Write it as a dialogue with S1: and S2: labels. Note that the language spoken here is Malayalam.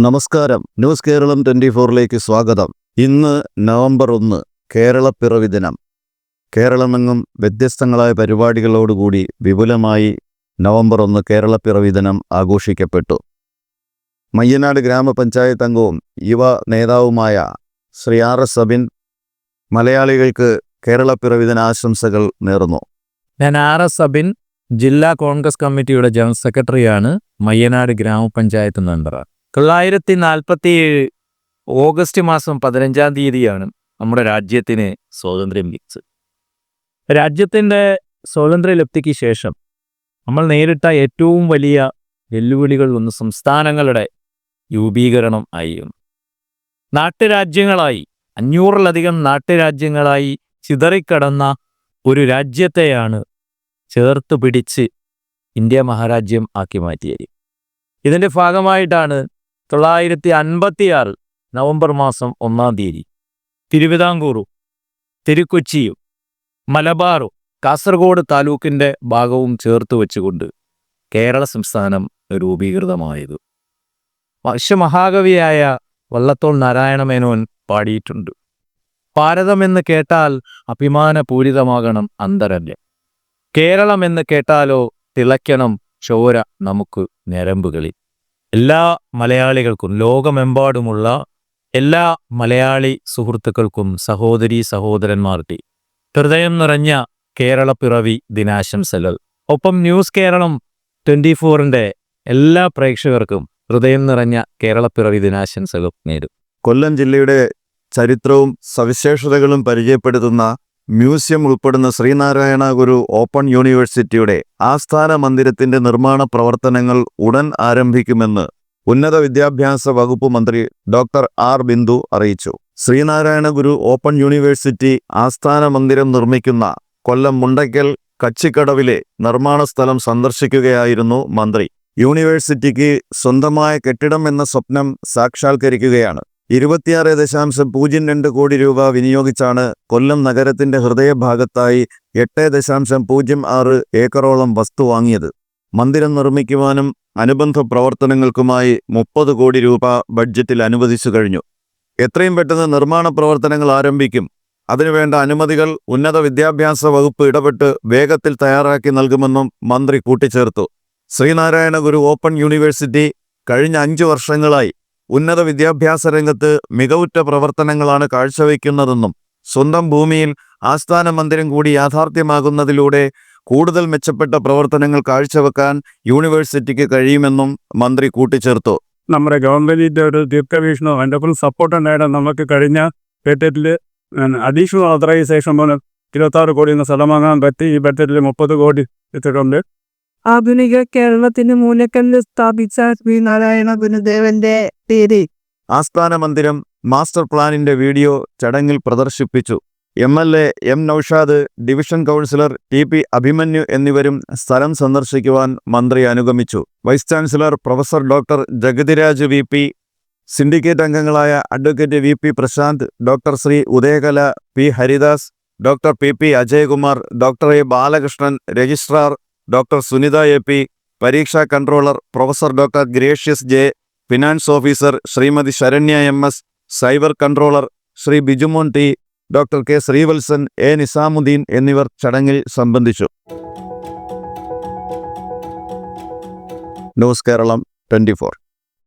S1: നമസ്കാരം. ന്യൂസ് കേരളം 24ലേക്ക് സ്വാഗതം. ഇന്ന് നവംബർ 1 കേരളപ്പിറവി ദിനം. കേരളമെങ്ങും വ്യത്യസ്തങ്ങളായ പരിപാടികളോടുകൂടി വിപുലമായി നവംബർ 1 കേരളപ്പിറവി ദിനം ആഘോഷിക്കപ്പെട്ടു. മയ്യനാട് ഗ്രാമപഞ്ചായത്ത് അംഗവും യുവ നേതാവുമായ ശ്രീ R.S. സബിൻ മലയാളികൾക്ക് കേരളപ്പിറവി ദിനാശംസകൾ നേർന്നു.
S2: ഞാൻ R.S. സബിൻ, ജില്ലാ കോൺഗ്രസ് കമ്മിറ്റിയുടെ ജനറൽ സെക്രട്ടറിയാണ്. മയ്യനാട് ഗ്രാമപഞ്ചായത്ത് മെമ്പറാണ്. 1947 ഓഗസ്റ്റ് മാസം 15-ാം തീയതിയാണ് നമ്മുടെ രാജ്യത്തിന് സ്വാതന്ത്ര്യം ലഭിച്ചത്. രാജ്യത്തിൻ്റെ സ്വാതന്ത്ര്യലബ്ധിക്ക് ശേഷം നമ്മൾ നേരിട്ട ഏറ്റവും വലിയ വെല്ലുവിളികളിലൊന്ന് സംസ്ഥാനങ്ങളുടെ രൂപീകരണം ആയിരുന്നു. നാട്ടുരാജ്യങ്ങളായി 500-ലധികം നാട്ടുരാജ്യങ്ങളായി ചിതറിക്കടന്ന ഒരു രാജ്യത്തെയാണ് ചേർത്ത് പിടിച്ച് ഇന്ത്യ മഹാരാജ്യം ആക്കി മാറ്റിയത്. ഇതിൻ്റെ ഭാഗമായിട്ടാണ് 1956 നവംബർ മാസം 1-ാം തീയതി തിരുവിതാംകൂറും തിരുക്കൊച്ചിയും മലബാറും കാസർഗോഡ് താലൂക്കിൻ്റെ ഭാഗവും ചേർത്ത് വെച്ചുകൊണ്ട് കേരള സംസ്ഥാനം രൂപീകൃതമായത്. മഹാകവിയായ വള്ളത്തോൾ നാരായണമേനോൻ പാടിയിട്ടുണ്ട്: ഭാരതമെന്ന് കേട്ടാൽ അഭിമാനപൂരിതമാകണം അന്തരല്ലേ, കേരളമെന്ന് കേട്ടാലോ തിളയ്ക്കണം ചോര നമുക്ക് ഞരമ്പുകളിൽ. എല്ലാ മലയാളികൾക്കും, ലോകമെമ്പാടുമുള്ള എല്ലാ മലയാളി സുഹൃത്തുക്കൾക്കും, സഹോദരീ സഹോദരന്മാർക്ക് ഹൃദയം നിറഞ്ഞ കേരളപ്പിറവി ദിനാശംസകൾ. ഒപ്പം ന്യൂസ് കേരളം 24ൻ്റെ എല്ലാ പ്രേക്ഷകർക്കും ഹൃദയം നിറഞ്ഞ കേരളപ്പിറവി ദിനാശംസകൾ നേരും.
S1: കൊല്ലം ജില്ലയുടെ ചരിത്രവും സവിശേഷതകളും പരിചയപ്പെടുത്തുന്ന മ്യൂസിയം ഉൾപ്പെടുന്ന ശ്രീനാരായണ ഗുരു ഓപ്പൺ യൂണിവേഴ്സിറ്റിയുടെ ആസ്ഥാന മന്ദിരത്തിന്റെ നിർമ്മാണ പ്രവർത്തനങ്ങൾ ഉടൻ ആരംഭിക്കുമെന്ന് ഉന്നത വിദ്യാഭ്യാസ വകുപ്പ് മന്ത്രി ഡോക്ടർ R. ബിന്ദു അറിയിച്ചു. ശ്രീനാരായണ ഗുരു ഓപ്പൺ യൂണിവേഴ്സിറ്റി ആസ്ഥാന മന്ദിരം നിർമ്മിക്കുന്ന കൊല്ലം മുണ്ടയ്ക്കൽ കച്ചിക്കടവിലെ നിർമ്മാണ സ്ഥലം സന്ദർശിക്കുകയായിരുന്നു മന്ത്രി. യൂണിവേഴ്സിറ്റിക്ക് സ്വന്തമായ കെട്ടിടം എന്ന സ്വപ്നം സാക്ഷാത്കരിക്കുകയാണ്. 26.02 കോടി രൂപ വിനിയോഗിച്ചാണ് കൊല്ലം നഗരത്തിന്റെ ഹൃദയഭാഗത്തായി 8.06 ഏക്കറോളം വസ്തു വാങ്ങിയത്. മന്ദിരം നിർമ്മിക്കുവാനും അനുബന്ധ പ്രവർത്തനങ്ങൾക്കുമായി 30 കോടി രൂപ ബഡ്ജറ്റിൽ അനുവദിച്ചു കഴിഞ്ഞു. എത്രയും പെട്ടെന്ന് നിർമ്മാണ പ്രവർത്തനങ്ങൾ ആരംഭിക്കും. അതിനുവേണ്ട അനുമതികൾ ഉന്നത വിദ്യാഭ്യാസ വകുപ്പ് ഇടപെട്ട് വേഗത്തിൽ തയ്യാറാക്കി നൽകുമെന്നും മന്ത്രി കൂട്ടിച്ചേർത്തു. ശ്രീനാരായണ ഗുരു ഓപ്പൺ യൂണിവേഴ്സിറ്റി കഴിഞ്ഞ 5 വർഷങ്ങളായി ഉന്നത വിദ്യാഭ്യാസ രംഗത്ത് മികവുറ്റ പ്രവർത്തനങ്ങളാണ് കാഴ്ചവെക്കുന്നതെന്നും സ്വന്തം ഭൂമിയിൽ ആസ്ഥാന മന്ദിരം കൂടി യാഥാർത്ഥ്യമാകുന്നതിലൂടെ കൂടുതൽ മെച്ചപ്പെട്ട പ്രവർത്തനങ്ങൾ കാഴ്ചവെക്കാൻ യൂണിവേഴ്സിറ്റിക്ക് കഴിയുമെന്നും മന്ത്രി കൂട്ടിച്ചേർത്തു.
S3: നമ്മുടെ ഗവൺമെന്റിന്റെ ഒരു ദീർഘവീക്ഷണവും അതിൻ്റെ ഫുൾ സപ്പോർട്ട് ഉണ്ടായിട്ട് നമുക്ക് കഴിഞ്ഞ ബഡ്ജറ്റിൽ അഡീഷണൽ ഓതറൈസേഷൻ പോലെ 26 കോടി സ്ഥലം വാങ്ങാൻ പറ്റി. ഈ ബഡ്ജറ്റിൽ 30 കോടി എത്തിയിട്ടുണ്ട്.
S4: ആധുനിക കേരളത്തിന് മൂലക്കല്ല് സ്ഥാപിച്ച ശ്രീനാരായണ ഗുരുദേവന്റെ പേര്
S1: ആസ്ഥാന മന്ദിരം മാസ്റ്റർ പ്ലാനിന്റെ വീഡിയോ ചടങ്ങിൽ പ്രദർശിപ്പിച്ചു. MLA M. Noushad, division councillor TP Abhimanyu എന്നിവരും സ്ഥലം സന്ദർശിക്കുവാൻ മന്ത്രി അനുഗമിച്ചു. Vice chancellor professor doctor Jagathiraj VP, syndicate അംഗങ്ങളായ advocate VP Prashanth, doctor Shri Udayakala P. Haridas, doctor PP Ajayakumar, doctor A. Balakrishnan, registrar doctor Sunitha AP, പരീക്ഷാ controller professor doctor Gracious J, finance officer Shrimati Saranya MS, cyber controller Shri Bijumon T, doctor K. Sreevalsan, A. Nizamuddin എന്നിവർ ചടങ്ങിൽ സംബന്ധിച്ചു. ന്യൂസ് കേരളം 24.